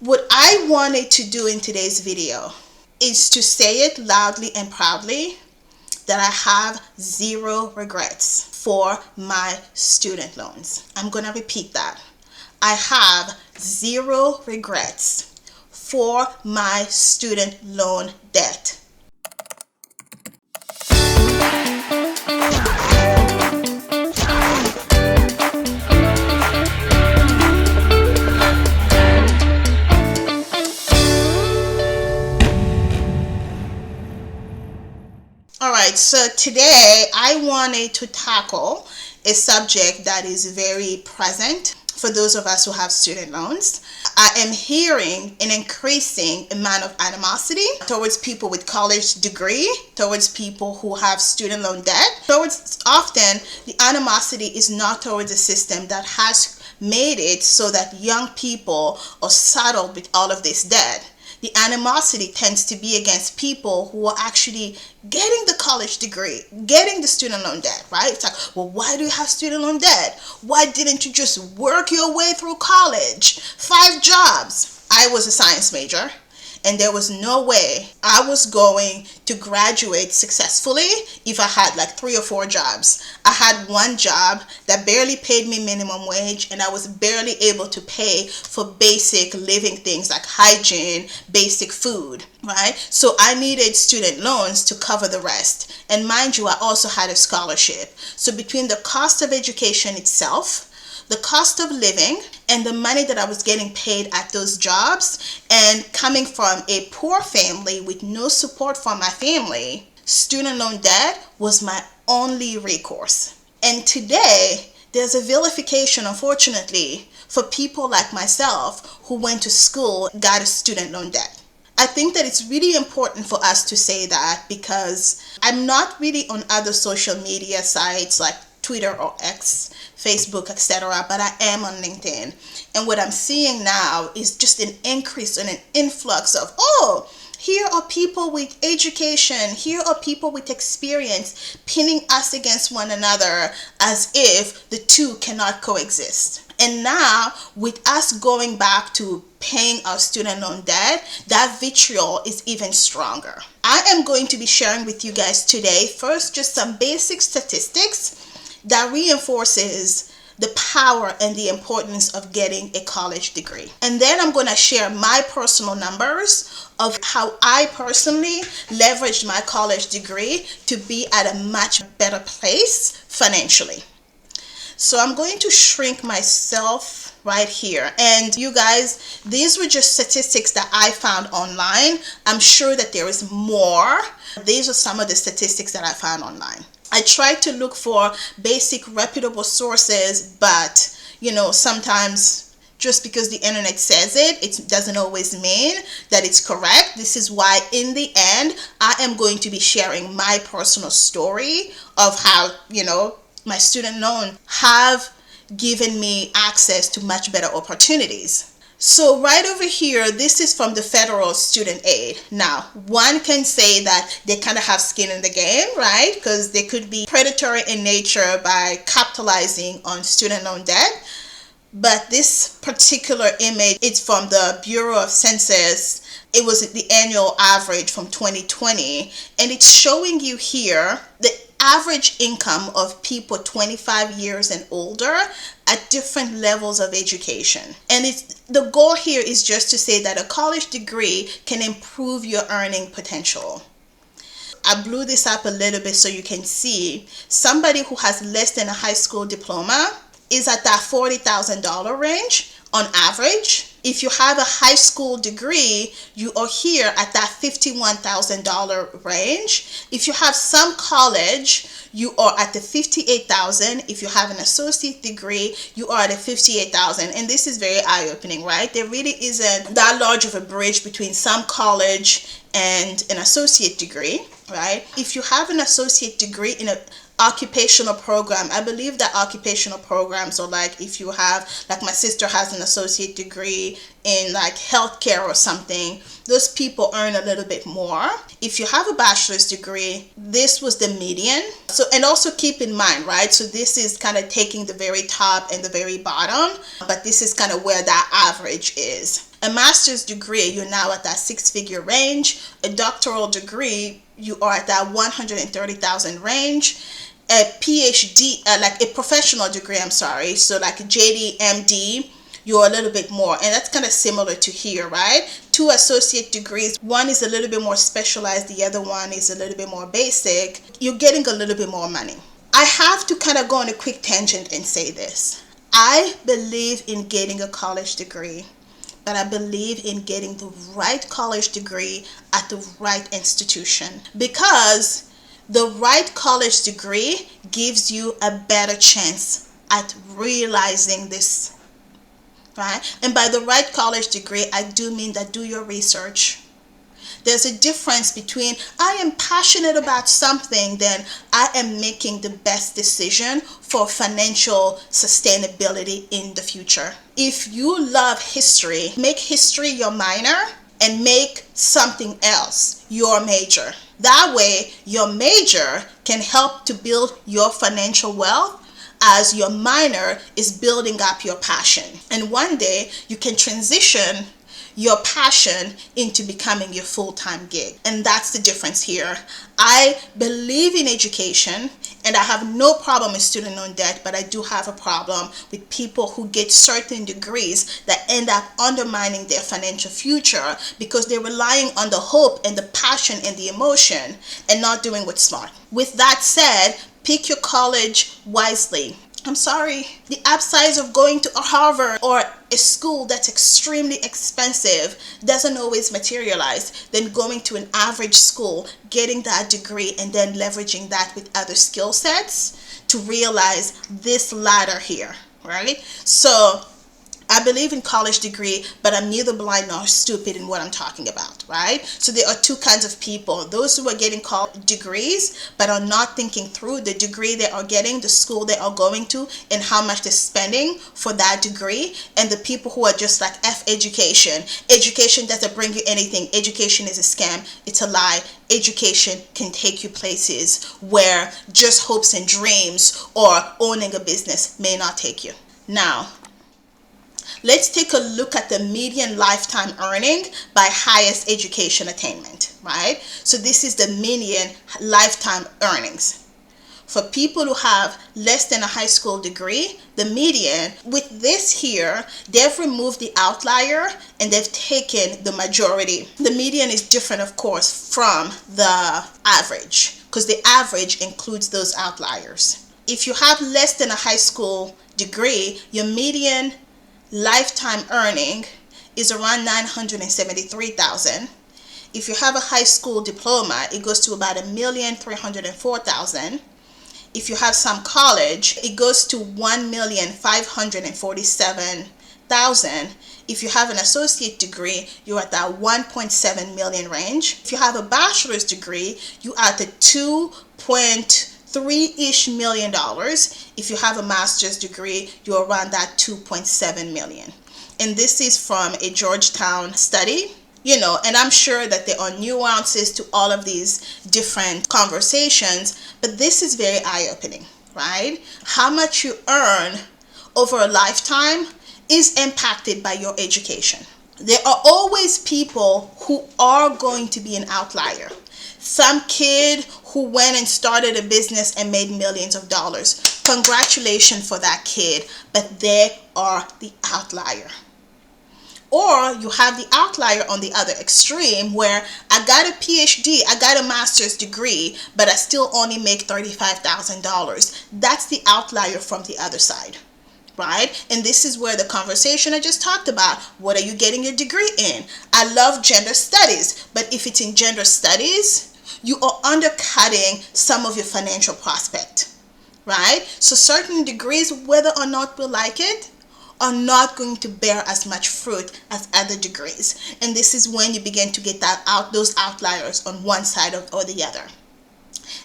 What I wanted to do in today's video is to say it loudly and proudly that I have zero regrets for my student loans. I'm going to repeat that. I have zero regrets for my student loan debt. Alright, so today I wanted to tackle a subject that is very present for those of us who have student loans. I am hearing an increasing amount of animosity towards people with college degree, towards people who have student loan debt. Towards often the animosity is not towards a system that has made it so that young people are saddled with all of this debt. The animosity tends to be against people who are actually getting the college degree, getting the student loan debt, right? It's like, well, why do you have student loan debt? Why didn't you just work your way through college? 5 jobs. I was a science major, and there was no way I was going to graduate successfully if I had like 3 or 4 jobs. I had one job that barely paid me minimum wage, and I was barely able to pay for basic living things like hygiene, basic food, right? So I needed student loans to cover the rest. And mind you, I also had a scholarship. So between the cost of education itself, the cost of living, and the money that I was getting paid at those jobs, and coming from a poor family with no support from my family, student loan debt was my only recourse. And today, there's a vilification, unfortunately, for people like myself who went to school and got a student loan debt. I think that it's really important for us to say that, because I'm not really on other social media sites like Twitter or X, Facebook, etc., but I am on LinkedIn. And what I'm seeing now is just an increase and an influx of, oh, here are people with education, here are people with experience pinning us against one another as if the two cannot coexist. And now, with us going back to paying our student loan debt, that vitriol is even stronger. I am going to be sharing with you guys today, first, just some basic statistics that reinforces the power and the importance of getting a college degree. And then I'm going to share my personal numbers of how I personally leveraged my college degree to be at a much better place financially. So I'm going to shrink myself right here. And you guys, these were just statistics that I found online. I'm sure that there is more. These are some of the statistics that I found online. I tried to look for basic reputable sources, but sometimes just because the internet says it, it doesn't always mean that it's correct. This is why in the end, I am going to be sharing my personal story of how, my student loan have given me access to much better opportunities. So right over here, this is from the federal student aid. Now, one can say that they kind of have skin in the game, right? Because they could be predatory in nature by capitalizing on student loan debt. But this particular image is from the Bureau of Census. It was the annual average from 2020. And it's showing you here the average income of people 25 years and older at different levels of education. And the goal here is just to say that a college degree can improve your earning potential. I blew this up a little bit so you can see somebody who has less than a high school diploma is at that $40,000 range on average. If you have a high school degree, you are here at that $51,000 range. If you have some college, you are at the $58,000. If you have an associate degree, you are at the $58,000. And this is very eye-opening, right? There really isn't that large of a bridge between some college and an associate degree, right? If you have an associate degree in occupational program. I believe that occupational programs are like, if you have, like my sister has an associate degree in like healthcare or something, those people earn a little bit more. If you have a bachelor's degree, this was the median. So, and also keep in mind, right? So this is kind of taking the very top and the very bottom, but this is kind of where that average is. A master's degree, you're now at that six-figure range. A doctoral degree, you are at that 130,000 range. A PhD, like a professional degree, I'm sorry, so like a JD, MD, you're a little bit more, and that's kind of similar to here, right? Two associate degrees, one is a little bit more specialized, the other one is a little bit more basic. You're getting a little bit more money. I have to kind of go on a quick tangent and say this. I believe in getting a college degree, but I believe in getting the right college degree at the right institution, because the right college degree gives you a better chance at realizing this, right? And by the right college degree, I do mean that do your research. There's a difference between I am passionate about something, then I am making the best decision for financial sustainability in the future. If you love history, make history your minor and make something else your major. That way, your major can help to build your financial wealth as your minor is building up your passion. And one day, you can transition your passion into becoming your full-time gig. And that's the difference here. I believe in education, and I have no problem with student loan debt, but I do have a problem with people who get certain degrees that end up undermining their financial future because they're relying on the hope and the passion and the emotion and not doing what's smart. With that said, pick your college wisely. I'm sorry, the upsides of going to a Harvard or a school that's extremely expensive doesn't always materialize than going to an average school, getting that degree, and then leveraging that with other skill sets to realize this ladder here, right? So I believe in college degree, but I'm neither blind nor stupid in what I'm talking about, right? So there are two kinds of people. Those who are getting college degrees, but are not thinking through the degree they are getting, the school they are going to, and how much they're spending for that degree. And the people who are just like, F education. Education doesn't bring you anything. Education is a scam. It's a lie. Education can take you places where just hopes and dreams or owning a business may not take you. Now, let's take a look at the median lifetime earning by highest education attainment, right? So this is the median lifetime earnings. For people who have less than a high school degree, the median, with this here, they've removed the outlier and they've taken the majority. The median is different, of course, from the average, because the average includes those outliers. If you have less than a high school degree, your median lifetime earning is around $973,000. If you have a high school diploma, it goes to about $1,304,000. If you have some college, it goes to $1,547,000. If you have an associate degree, you're at that 1.7 million range. If you have a bachelor's degree, you're at the 2.3-ish million dollars. If you have a master's degree, you're around that 2.7 million. And this is from a Georgetown study, and I'm sure that there are nuances to all of these different conversations, but this is very eye-opening, right? How much you earn over a lifetime is impacted by your education. There are always people who are going to be an outlier. Some kid who went and started a business and made millions of dollars. Congratulations for that kid, but they are the outlier. Or you have the outlier on the other extreme where I got a PhD, I got a master's degree, but I still only make $35,000. That's the outlier from the other side, right? And this is where the conversation I just talked about, what are you getting your degree in? I love gender studies, but if it's in gender studies, you are undercutting some of your financial prospect, right? So certain degrees, whether or not we like it, are not going to bear as much fruit as other degrees. And this is when you begin to get those outliers on one side or the other.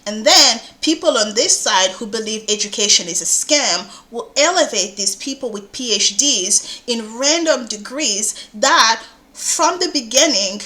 And then people on this side who believe education is a scam will elevate these people with PhDs in random degrees that from the beginning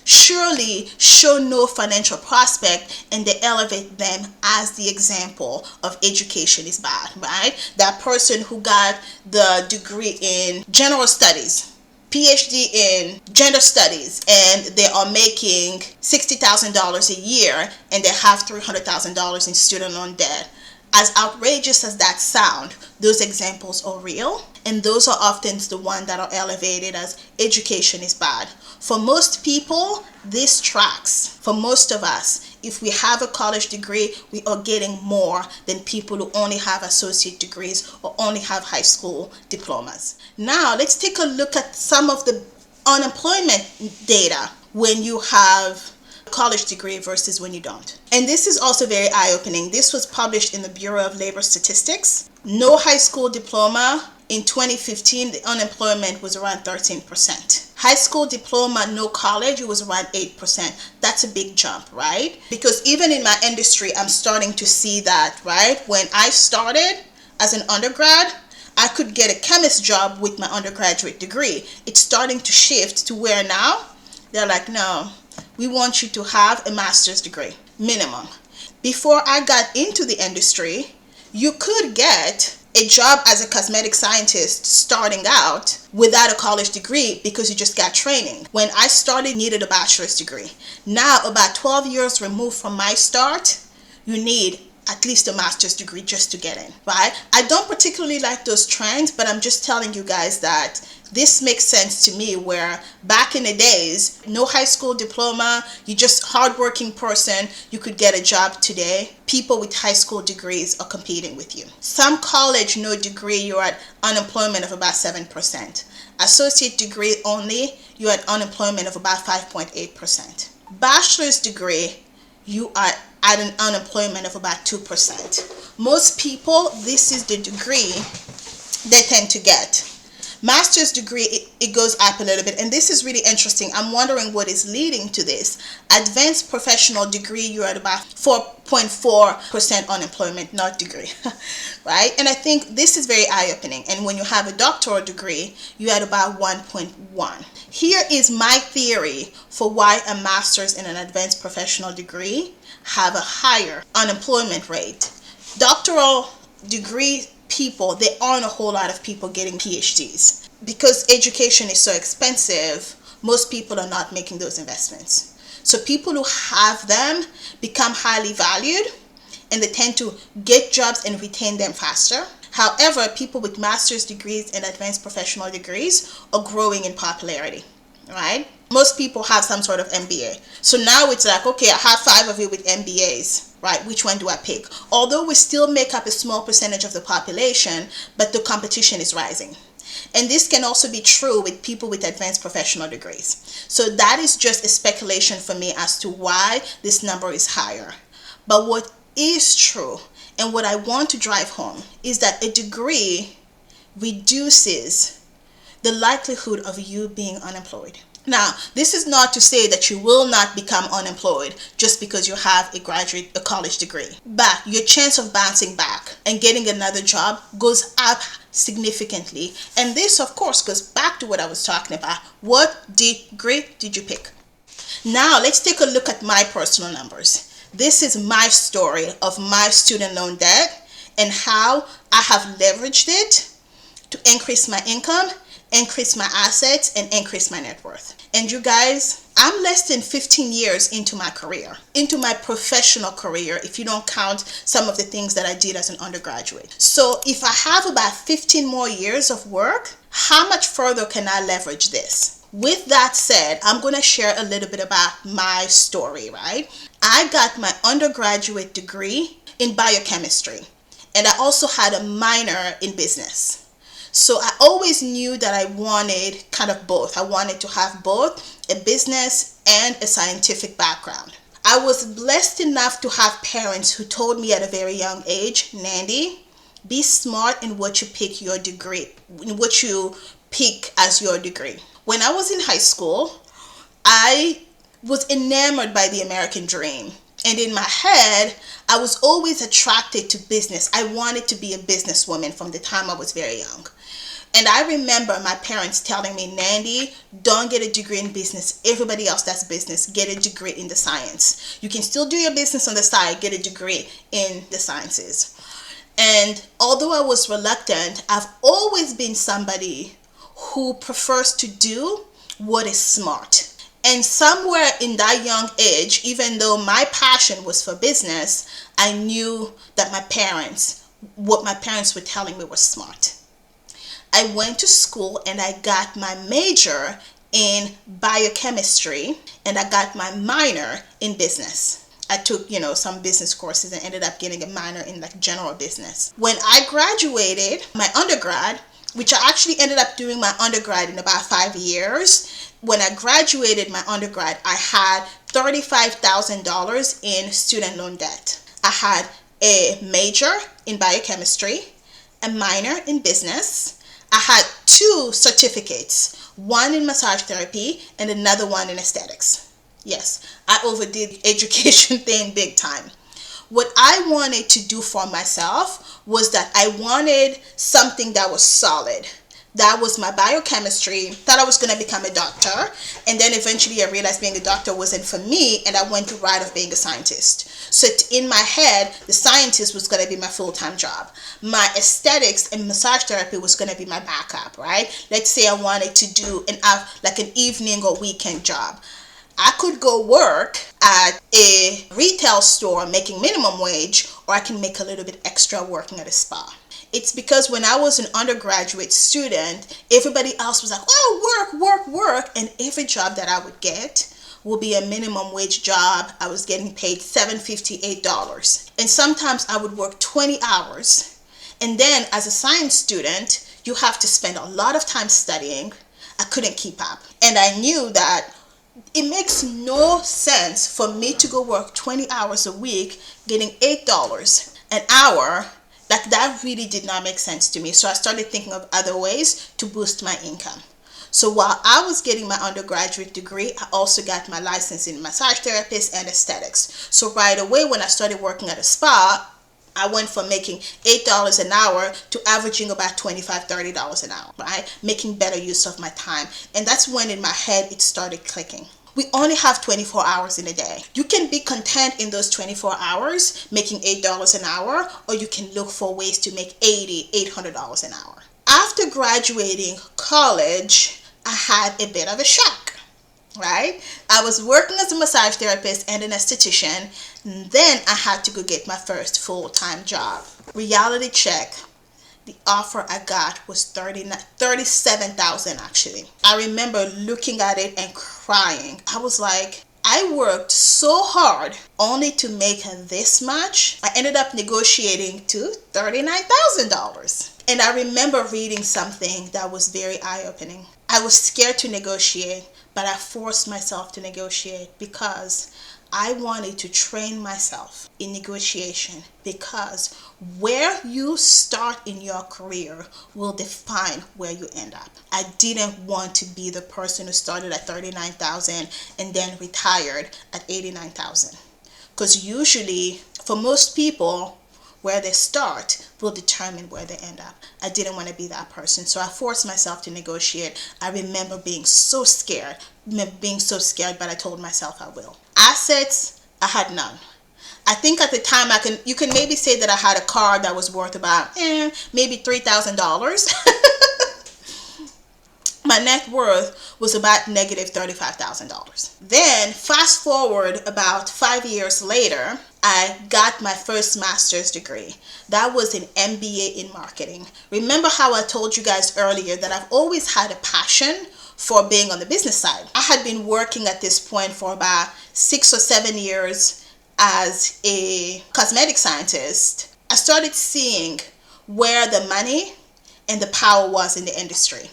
surely show no financial prospect, and they elevate them as the example of education is bad, right? That person who got the degree in general studies, PhD in gender studies, and they are making $60,000 a year and they have $300,000 in student loan debt. As outrageous as that sound, those examples are real, and those are often the ones that are elevated as education is bad. For most people, this tracks. For most of us, if we have a college degree, we are getting more than people who only have associate degrees or only have high school diplomas. Now, let's take a look at some of the unemployment data when you have college degree versus when you don't. And this is also very eye-opening. This was published in the Bureau of Labor Statistics. No high school diploma. In 2015, the unemployment was around 13%. High school diploma, no college, it was around 8%. That's a big jump, right? Because even in my industry, I'm starting to see that, right? When I started as an undergrad, I could get a chemist job with my undergraduate degree. It's starting to shift to where now they're like, no, we want you to have a master's degree, minimum. Before I got into the industry, you could get a job as a cosmetic scientist starting out without a college degree because you just got training. When I started, needed a bachelor's degree. Now, about 12 years removed from my start, you need at least a master's degree just to get in, right? I don't particularly like those trends, but I'm just telling you guys that this makes sense to me, where back in the days, no high school diploma, you just hardworking person, you could get a job today. People with high school degrees are competing with you. Some college, no degree, you're at unemployment of about 7%. Associate degree only, you're at unemployment of about 5.8%. Bachelor's degree, you are at an unemployment of about 2%. Most people, this is the degree they tend to get. Master's degree, it goes up a little bit, and this is really interesting. I'm wondering what is leading to this. Advanced professional degree, you're at about 4.4% unemployment, not degree, right? And I think this is very eye-opening. And when you have a doctoral degree, you're at about 1.1. Here is my theory for why a master's and an advanced professional degree have a higher unemployment rate. Doctoral degree people, there aren't a whole lot of people getting PhDs. Because education is so expensive, most people are not making those investments. So people who have them become highly valued, and they tend to get jobs and retain them faster. However, people with master's degrees and advanced professional degrees are growing in popularity, right? Most people have some sort of MBA. So now it's like, okay, I have 5 of you with MBAs. Right, which one do I pick? Although we still make up a small percentage of the population, but the competition is rising. And this can also be true with people with advanced professional degrees. So that is just a speculation for me as to why this number is higher. But what is true, and what I want to drive home, is that a degree reduces the likelihood of you being unemployed. Now, this is not to say that you will not become unemployed just because you have a college degree. But your chance of bouncing back and getting another job goes up significantly. And this, of course, goes back to what I was talking about. What degree did you pick? Now, let's take a look at my personal numbers. This is my story of my student loan debt and how I have leveraged it to increase my income, increase my assets, and increase my net worth. And you guys, I'm less than 15 years into my career, into my professional career, if you don't count some of the things that I did as an undergraduate. So if I have about 15 more years of work, how much further can I leverage this? With that said, I'm going to share a little bit about my story, right? I got my undergraduate degree in biochemistry, and I also had a minor in business. So I always knew that I wanted kind of both. I wanted to have both a business and a scientific background. I was blessed enough to have parents who told me at a very young age, Nandy, be smart in what you pick your degree, in what you pick as your degree. When I was in high school, I was enamored by the American dream. And in my head, I was always attracted to business. I wanted to be a businesswoman from the time I was very young. And I remember my parents telling me, Nandy, don't get a degree in business. Everybody else does business. Get a degree in the science. You can still do your business on the side, get a degree in the sciences. And although I was reluctant, I've always been somebody who prefers to do what is smart. And somewhere in that young age, even though my passion was for business, I knew that what my parents were telling me was smart. I went to school and I got my major in biochemistry and I got my minor in business. I took, some business courses and ended up getting a minor in like general business. When I graduated my undergrad, which I actually ended up doing my undergrad in about 5 years. When I graduated my undergrad, I had $35,000 in student loan debt. I had a major in biochemistry, a minor in business. I had 2 certificates, one in massage therapy and another one in aesthetics. Yes, I overdid the education thing big time. What I wanted to do for myself was that I wanted something that was solid. That was my biochemistry. Thought I was going to become a doctor. And then eventually I realized being a doctor wasn't for me. And I went the route of being a scientist. So in my head, the scientist was going to be my full-time job. My aesthetics and massage therapy was going to be my backup, right? Let's say I wanted to do an evening or weekend job. I could go work at a retail store making minimum wage, or I can make a little bit extra working at a spa. It's because when I was an undergraduate student, everybody else was like, oh, work. And every job that I would get will be a minimum wage job. I was getting paid $7.50, $8. And sometimes I would work 20 hours. And then as a science student, you have to spend a lot of time studying. I couldn't keep up. And I knew that it makes no sense for me to go work 20 hours a week getting $8 an hour. Like that really did not make sense to me. So I started thinking of other ways to boost my income. So while I was getting my undergraduate degree, I also got my license in massage therapist and aesthetics. So right away when I started working at a spa, I went from making $8 an hour to averaging about $25, $30 an hour, right? Making better use of my time. And that's when in my head it started clicking. We only have 24 hours in a day. You can be content in those 24 hours making $8 an hour, or you can look for ways to make $800 an hour. After graduating college, I had a bit of a shock, right? I was working as a massage therapist and an esthetician. And then I had to go get my first full-time job. Reality check. The offer I got was $37,000 actually. I remember looking at it and crying. I was like, I worked so hard only to make this much. I ended up negotiating to $39,000. And I remember reading something that was very eye-opening. I was scared to negotiate, but I forced myself to negotiate because I wanted to train myself in negotiation, because where you start in your career will define where you end up. I didn't want to be the person who started at $39,000 and then retired at $89,000. Because usually, for most people, where they start will determine where they end up. I didn't want to be that person, so I forced myself to negotiate. I remember being so scared, but I told myself I will. Assets, I had none. I think at the time you can maybe say that I had a car that was worth about maybe $3,000. My net worth was about negative $35,000. Then fast forward about 5 years later, I got my first master's degree. That was an MBA in marketing. Remember how I told you guys earlier that I've always had a passion for being on the business side. I had been working at this point for about 6 or 7 years as a cosmetic scientist. I started seeing where the money and the power was in the industry.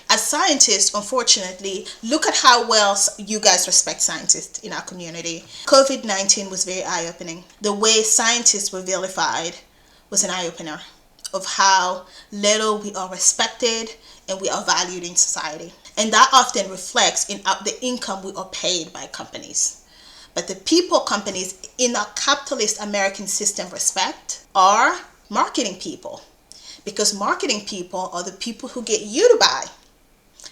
As scientists, unfortunately, look at how well you guys respect scientists in our community. COVID-19 was very eye-opening. The way scientists were vilified was an eye-opener of how little we are respected and we are valued in society. And that often reflects in the income we are paid by companies. But the people companies in a capitalist American system respect are marketing people, because marketing people are the people who get you to buy,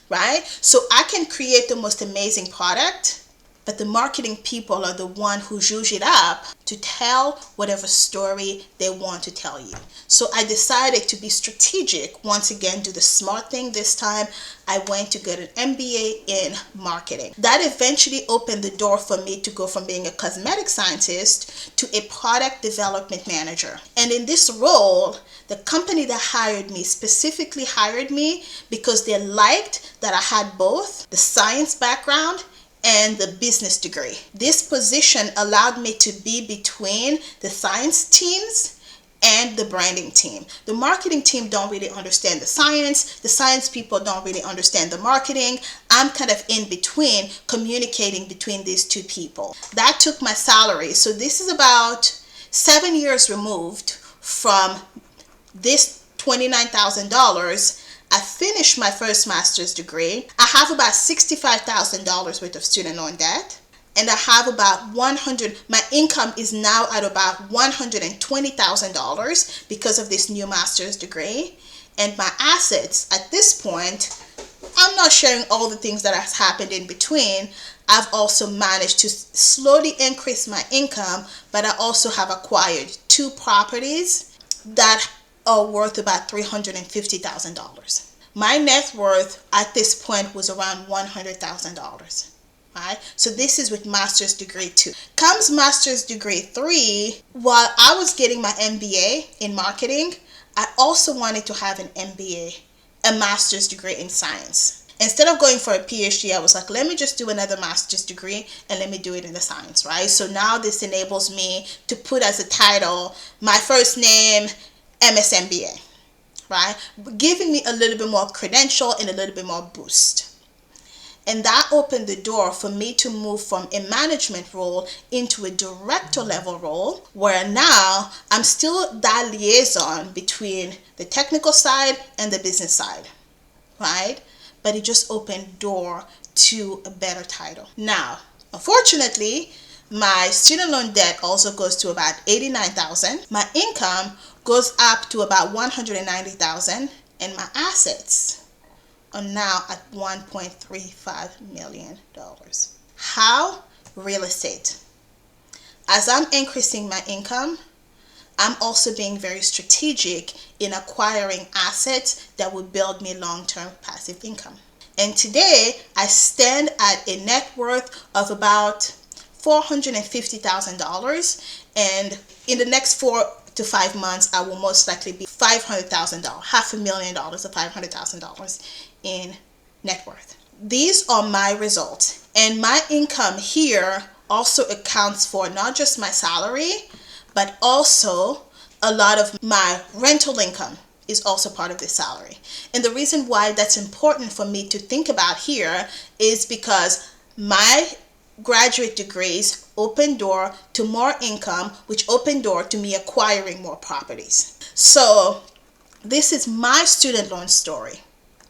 right? So I can create the most amazing product, but the marketing people are the one who zhuzh it up to tell whatever story they want to tell you. So I decided to be strategic. Once again, do the smart thing this time. I went to get an MBA in marketing. That eventually opened the door for me to go from being a cosmetic scientist to a product development manager. And in this role, the company that hired me specifically hired me because they liked that I had both the science background and the business degree. This position allowed me to be between the science teams and the branding team. The marketing team don't really understand the science people don't really understand the marketing. I'm kind of in between, communicating between these two people. That took my salary. So this is about 7 years removed from this $29,000. I finished my first master's degree. I have about $65,000 worth of student loan debt. And I have about my income is now at about $120,000 because of this new master's degree. And my assets at this point, I'm not sharing all the things that has happened in between. I've also managed to slowly increase my income, but I also have acquired 2 properties that are worth about $350,000. My net worth at this point was around $100,000. Right? So this is with master's degree 2. Comes master's degree 3, while I was getting my MBA in marketing, I also wanted to have an MBA, a master's degree in science. Instead of going for a PhD, I was like, let me just do another master's degree and let me do it in the science, right? So now this enables me to put as a title my first name, MSMBA, right? Giving me a little bit more credential and a little bit more boost. And that opened the door for me to move from a management role into a director level role, where now I'm still that liaison between the technical side and the business side, right? But it just opened door to a better title. Now, unfortunately, my student loan debt also goes to about $89,000. My income goes up to about $190,000, and my assets are now at $1.35 million. How? Real estate. As I'm increasing my income, I'm also being very strategic in acquiring assets that will build me long-term passive income. And today, I stand at a net worth of about $450,000, and in the next 4 to 5 months, I will most likely be $500,000, $500,000 or $500,000 in net worth. These are my results, and my income here also accounts for not just my salary, but also a lot of my rental income is also part of this salary. And the reason why that's important for me to think about here is because my graduate degrees open door to more income, which open door to me acquiring more properties. So this is my student loan story.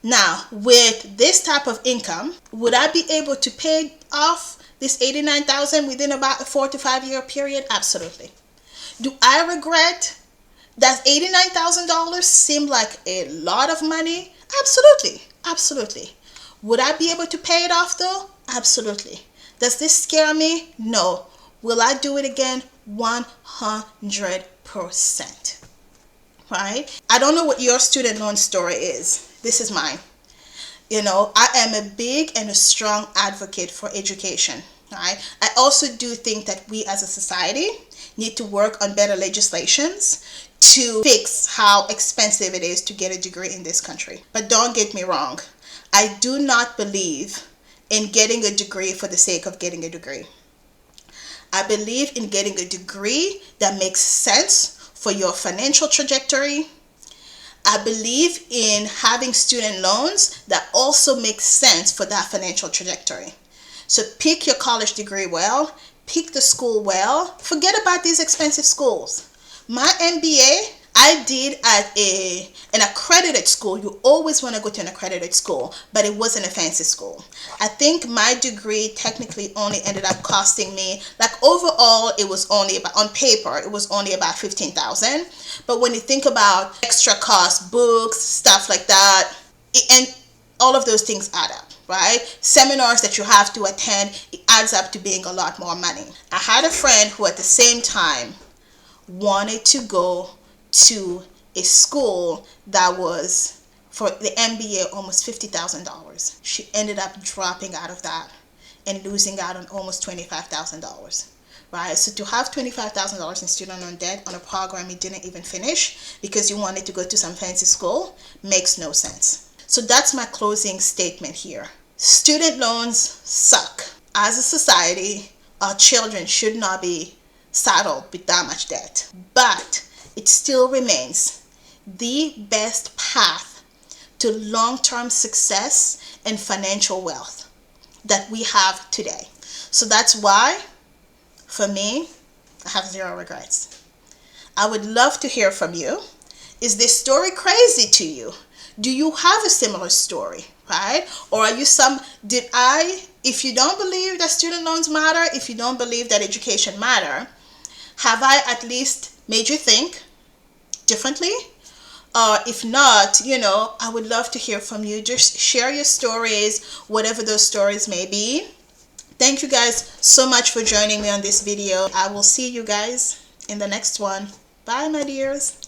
Now, with this type of income, would I be able to pay off this $89,000 within about a 4 to 5 year period? Absolutely. Do I regret that $89,000 seemed like a lot of money? Absolutely. Absolutely. Would I be able to pay it off though? Absolutely. Does this scare me? No. Will I do it again? 100%. Right? I don't know what your student loan story is. This is mine. You know, I am a big and a strong advocate for education. Right? I also do think that we as a society need to work on better legislations to fix how expensive it is to get a degree in this country. But don't get me wrong. I do not believe in getting a degree for the sake of getting a degree. I believe in getting a degree that makes sense for your financial trajectory. I believe in having student loans that also make sense for that financial trajectory. So pick your college degree well, pick the school well, forget about these expensive schools. My MBA, I did at an accredited school. You always want to go to an accredited school, but it wasn't a fancy school. I think my degree technically only ended up costing me, like, overall it was only about, on paper it was only about 15,000. But when you think about extra costs, books, stuff like that, and all of those things add up, right? Seminars that you have to attend, it adds up to being a lot more money. I had a friend who at the same time wanted to go to a school that was, for the MBA, almost $50,000. She ended up dropping out of that and losing out on almost $25,000. Right? So to have $25,000 in student loan debt on a program you didn't even finish because you wanted to go to some fancy school makes no sense. So that's my closing statement here. Student loans suck. As a society, our children should not be saddled with that much debt. But it still remains the best path to long-term success and financial wealth that we have today. So that's why, for me, I have zero regrets. I would love to hear from you. Is this story crazy to you? Do you have a similar story, right? Or are you if you don't believe that student loans matter, if you don't believe that education matter, have I at least made you think differently? If not, I would love to hear from you. Just share your stories, whatever those stories may be. Thank you guys so much for joining me on this video. I will see you guys in the next one. Bye, my dears.